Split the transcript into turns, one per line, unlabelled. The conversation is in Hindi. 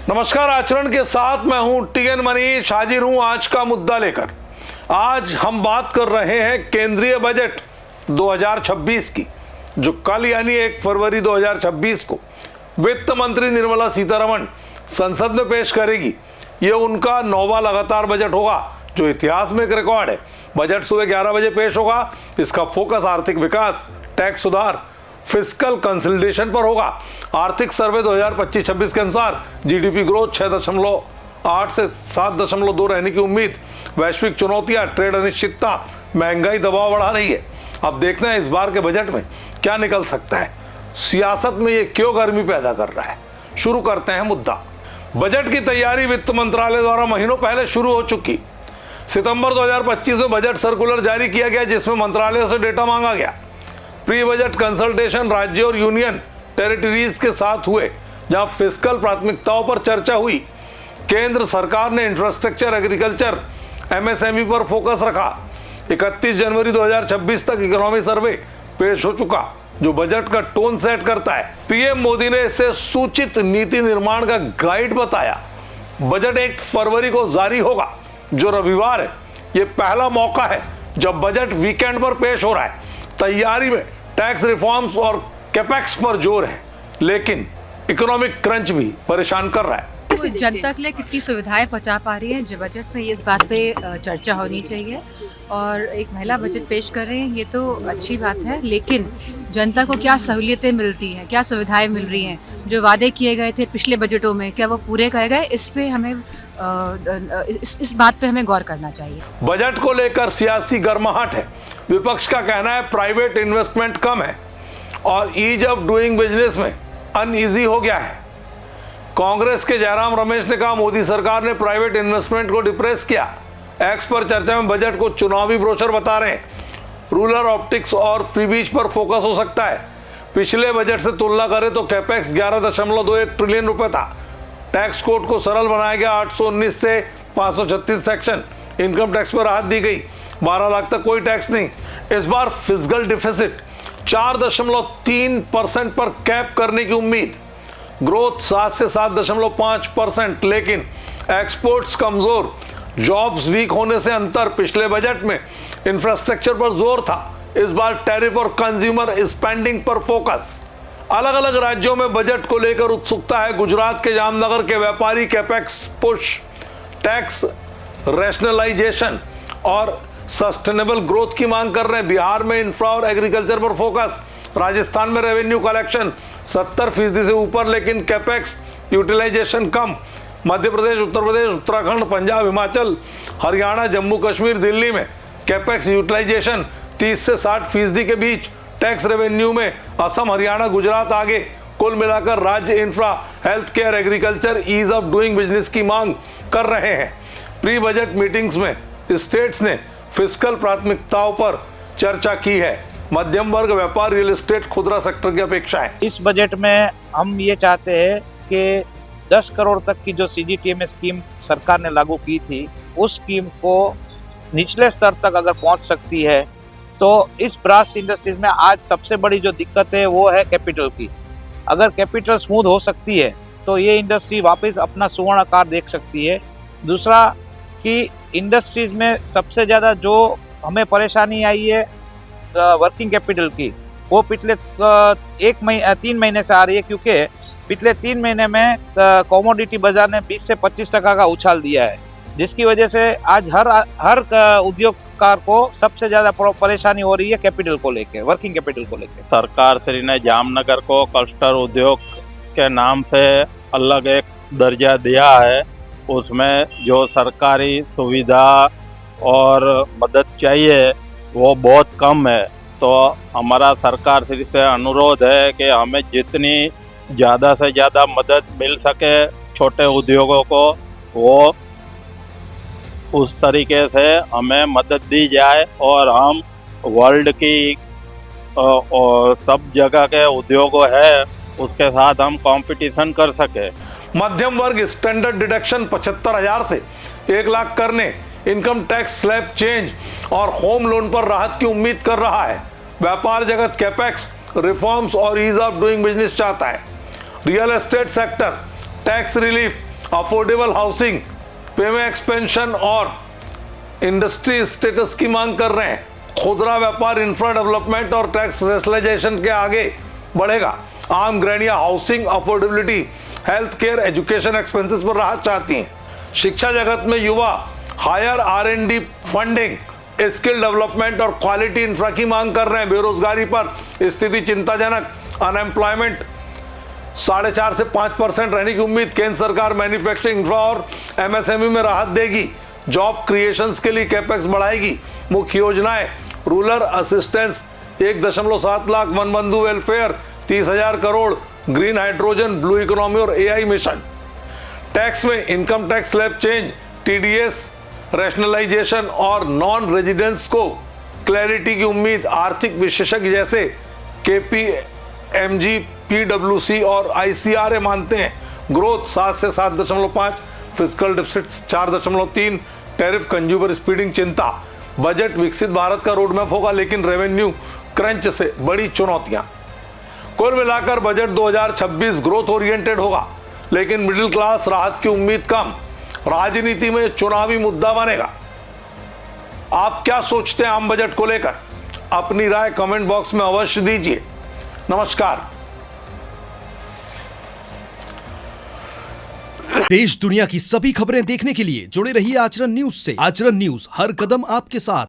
नमस्कार, आचरण के साथ मैं हूं टीएन मनीष, हाजिर हूं आज का मुद्दा लेकर। आज हम बात कर रहे हैं केंद्रीय बजट 2026 की, जो कल यानी 1 फरवरी 2026 को वित्त मंत्री निर्मला सीतारमण संसद में पेश करेगी। ये उनका 9वां लगातार बजट होगा, जो इतिहास में एक रिकॉर्ड है। बजट सुबह 11 बजे पेश होगा। इसका फोकस आर्थिक विकास, टैक्स सुधार, फिस्कल कंसोलिडेशन पर होगा। आर्थिक सर्वे 2025-26 के अनुसार जीडीपी ग्रोथ 6.8 से 7.2 रहने की उम्मीद। वैश्विक चुनौतियां, ट्रेड अनिश्चितता, महंगाई दबाव बढ़ा रही है। अब देखना है इस बार के बजट में क्या निकल सकता है। सियासत में ये क्यों गर्मी पैदा कर रहा है। शुरू करते हैं मुद्दा। बजट की तैयारी वित्त मंत्रालय द्वारा महीनों पहले शुरू हो चुकी। सितंबर 2025 में बजट सर्कुलर जारी किया गया, जिसमें मंत्रालयों से डेटा मांगा गया। प्री बजट कंसल्टेशन राज्य और यूनियन टेरिटरीज के साथ हुए, जहां फिस्कल प्राथमिकताओं पर चर्चा हुई। केंद्र सरकार ने इंफ्रास्ट्रक्चर, एग्रीकल्चर, एमएसएमई पर फोकस रखा। 31 जनवरी 2026 तक इकोनॉमी सर्वे पेश हो चुका, जो बजट का टोन सेट करता है। पीएम मोदी ने इसे सूचित नीति निर्माण का गाइड बताया। बजट 1 फरवरी को जारी होगा, जो रविवार है। यह पहला मौका है जब बजट वीकेंड पर पेश हो रहा है। तैयारी में टैक्स रिफॉर्म्स और कैपेक्स पर जोर है, लेकिन इकोनॉमिक क्रंच भी परेशान कर रहा है।
जनता के लिए कितनी सुविधाएं पहुंचा पा रही हैं, जो बजट में इस बात पे चर्चा होनी चाहिए। और एक महिला बजट पेश कर रहे हैं, ये तो अच्छी बात है, लेकिन जनता को क्या सहूलियतें मिलती हैं, क्या सुविधाएं मिल रही हैं, जो वादे किए गए थे पिछले बजटों में, क्या वो पूरे किए गए? इस पे हमें इस बात पे हमें गौर करना चाहिए।
बजट को लेकर सियासी गर्माहट है। विपक्ष का कहना है प्राइवेट इन्वेस्टमेंट कम है और ईज ऑफ डूइंग बिजनेस में अनईजी हो गया है। कांग्रेस के जयराम रमेश ने कहा मोदी सरकार ने प्राइवेट इन्वेस्टमेंट को डिप्रेस किया। एक्स पर चर्चा में बजट को चुनावी ब्रोशर बता रहे हैं। रूरल ऑप्टिक्स और फ्रीबीज पर फोकस हो सकता है। पिछले बजट से तुलना करें तो कैपेक्स 11.21 ट्रिलियन रुपए था। टैक्स कोड को सरल बनाया गया। 819 से 536 सेक्शन। इनकम टैक्स पर राहत दी गई। 12 लाख तक कोई टैक्स नहीं। इस बार फिस्कल डिफिसिट 4.3% पर कैप करने की उम्मीद। ग्रोथ 7 से 7.5%, लेकिन एक्सपोर्ट्स कमजोर, जॉब्स वीक होने से अंतर। पिछले बजट में इंफ्रास्ट्रक्चर पर जोर था। इस बार टैरिफ और कंज्यूमर स्पेंडिंग पर फोकस। अलग अलग राज्यों में बजट को लेकर उत्सुकता है। गुजरात के जामनगर के व्यापारी कैपेक्स पुश, टैक्स रैशनलाइजेशन और सस्टेनेबल ग्रोथ की मांग कर रहे हैं। बिहार में इंफ्रा और एग्रीकल्चर पर फोकस। राजस्थान में रेवेन्यू कलेक्शन 70% से ऊपर, लेकिन कैपेक्स यूटिलाइजेशन कम। मध्य प्रदेश, उत्तर प्रदेश, उत्तराखंड, पंजाब, हिमाचल, हरियाणा, जम्मू कश्मीर, दिल्ली में कैपेक्स यूटिलाइजेशन 30 से 60% के बीच। टैक्स रेवेन्यू में असम, हरियाणा, गुजरात आगे। कुल मिलाकर राज्य infra, health care, agriculture, ease of doing business की मांग कर रहे हैं। प्री बजट मीटिंग्स में स्टेट्स ने फिस्कल प्राथमिकताओं पर चर्चा की है। मध्यम वर्ग, व्यापार, रियल एस्टेट, खुदरा सेक्टर की अपेक्षा है।
इस बजट में हम ये चाहते हैं कि 10 करोड़ तक की जो CGTMA स्कीम सरकार ने लागू की थी, उस स्कीम को निचले स्तर तक अगर पहुंच सकती है तो इस ब्रास इंडस्ट्रीज में आज सबसे बड़ी जो दिक्कत है वो है कैपिटल की। अगर कैपिटल स्मूथ हो सकती है तो ये इंडस्ट्री वापस अपना सुवर्ण आकार देख सकती है। दूसरा कि इंडस्ट्रीज में सबसे ज़्यादा जो हमें परेशानी आई है वर्किंग कैपिटल की, वो पिछले 3 महीने से आ रही है, क्योंकि पिछले 3 महीने में कमोडिटी बाजार ने 20 से 25% का उछाल दिया है, जिसकी वजह से आज हर उद्योगकार को सबसे ज़्यादा परेशानी हो रही है कैपिटल को लेके, वर्किंग कैपिटल को लेके।
सरकार श्री ने जामनगर को क्लस्टर उद्योग के नाम से अलग एक दर्जा दिया है। उसमें जो सरकारी सुविधा और मदद चाहिए वो बहुत कम है। तो हमारा सरकार श्री से अनुरोध है कि हमें जितनी ज़्यादा से ज़्यादा मदद मिल सके छोटे उद्योगों को, वो उस तरीके से हमें मदद दी जाए और हम वर्ल्ड की और सब जगह के उद्योग है उसके साथ हम कंपटीशन कर सके।
मध्यम वर्ग स्टैंडर्ड डिडक्शन 75,000 से 1 लाख करने, इनकम टैक्स स्लैब चेंज और होम लोन पर राहत की उम्मीद कर रहा है। व्यापार जगत कैपेक्स, रिफॉर्म्स और ईज ऑफ डूइंग बिजनेस चाहता है। Real estate sector tax relief affordable housing, payment expansion और इंडस्ट्री स्टेटस की मांग कर रहे हैं। खुदरा व्यापार, इंफ्रा डेवलपमेंट और टैक्स रेशनलाइजेशन के आगे बढ़ेगा। आम गृहणियां housing affordability, health care, education expenses पर राहत चाहती हैं। शिक्षा जगत में युवा higher R&D funding, skill development और क्वालिटी इंफ्रा की मांग कर रहे हैं। बेरोजगारी पर स्थिति चिंताजनक, अनएम्प्लॉयमेंट 4.5 से 5% रहने की उम्मीद। केंद्र सरकार मैन्युफैक्चरिंग, इंफ्रा और MSME में राहत देगी। जॉब क्रिएशंस के लिए कैपेक्स बढ़ाएगी। मुख्य योजनाएं rural assistance 1.7 lakh, Van Bandhu welfare 30,000 crore, green hydrogen, blue economy और AI मिशन। टैक्स में income tax slab change, TDS rationalisation और नॉन रेजिडेंट्स को क्लैरिटी की उम्मीद। आर्थिक विशेषज्ञ जैसे KPMG, PwC और ICRA मानते हैं ग्रोथ 7 से 7.5, fiscal deficit 4.3, tariff consumer speeding चिंता। बजट विकसित भारत का रोडमैप होगा, लेकिन रेवेन्यू क्रंच से बड़ी चुनौतियां। कुल मिलाकर बजट 2026 ग्रोथ ओरिएंटेड होगा, लेकिन मिडिल क्लास राहत की उम्मीद कम। राजनीति में चुनावी मुद्दा बनेगा। आप क्या सोचते हैं आम बजट को लेकर? अपनी राय कमेंट बॉक्स में अवश्य दीजिए। नमस्कार।
देश दुनिया की सभी खबरें देखने के लिए जुड़े रहिए आचरण न्यूज से। आचरण न्यूज, हर कदम आपके साथ।